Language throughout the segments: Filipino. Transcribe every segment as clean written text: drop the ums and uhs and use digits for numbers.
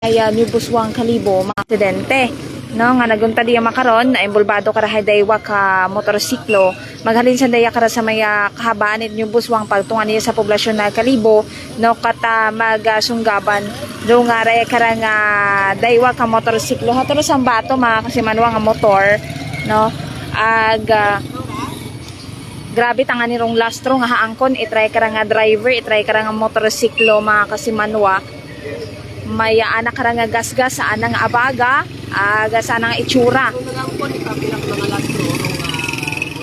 Kaya ni buswang kalibo mga aksidente no nga nagunta diya makaron na imbulbado karahay daywa ka motorsiklo maghalin sa daya kara sa maya kahabaan ni buswang pagtungan niya sa poblasyon na kalibo no kata magasunggaban do nga ray kara nga daywa ka motorsiklo haturo sang bato mga kasimanwa nga motor no grabe tangan ni rong lastro nga haangkon itry kara nga driver itry kara nga motorsiklo mga kasimanwa may anak ka nga gasgas sa anang abaga sa anang itsura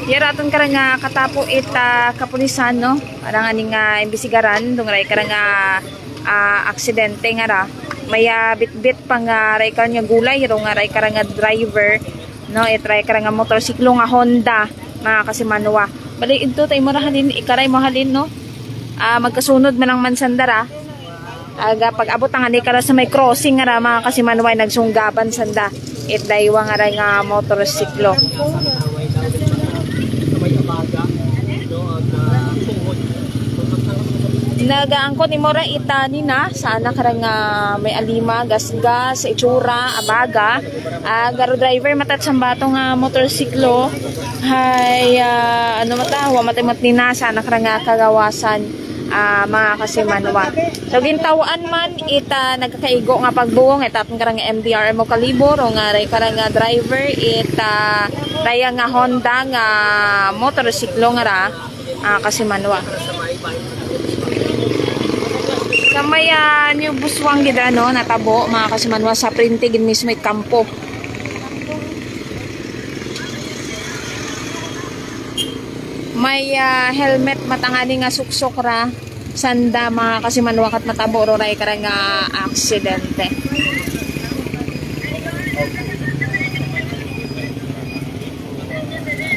yaraton ka nga katapo kapulisan no parang aning imbisigaran dong ray ka nga aksidente nga ra may bit-bit pang ray ka nga gulay rong ray ka nga driver no itry ka nga motorsiklo nga Honda mga kasimanwa bali ito tayo mo rahalin ikaray mo halin no magkasunod man ang mansandara pag abot ang ani kara sa may crossing nga mga kasimanway nagsunggaban sanda daywa nga nga motorsiklo nagaangkot ni mora itani na sana kara nga may alima gasgas itsura abaga garo driver matat sambato nga motorsiklo hay ano mata wa matimat ni na sana kara nga kagawasan mga kasimanwa. So gintawaan man nagkakaigo nga pagbuong atong karang MDR mo kalibo ro nga ray karang driver raya nga Honda nga motorsiklo nga ra kasimanwa. Sa may new buswang gid no natabo mga kasimanwa sa printig mismo kampo. May helmet matangani nga suksok ra sanda mga kasimanwa kat matabo ro ray kara nga aksidente.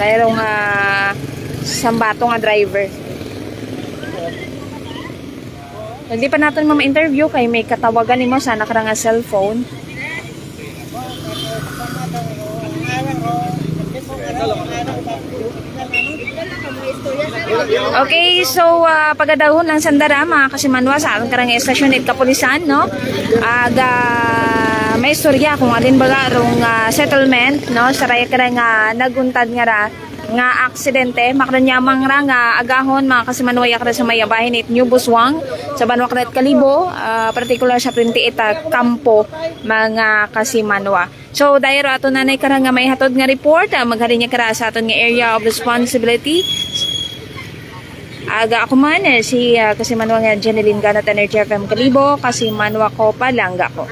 Dahil nga sambato nga driver. Hindi pa natin ma-interview kay may katawagan nimo sana kara nga cellphone. Okay, so pagadahon lang sandara mga kasimanwa sa ating karang estasyon at kapulisan no may istorya kung alin baga rong settlement no sa raya karang naguntad nga aksidente makranyamang ra nga agahon mga kasimanwa yakra sa mayabahin it New Buswang sa Banwa Kret Kalibo particular sa 28 kampo mga kasimanwa. So dahil ato nanay karang nga may hatod nga report maghari niya kara sa aton nga area of responsibility ako man si kasimanwa nga Jeneline Ganat Energy FM Kalibo kasimanwa ko palangga ko.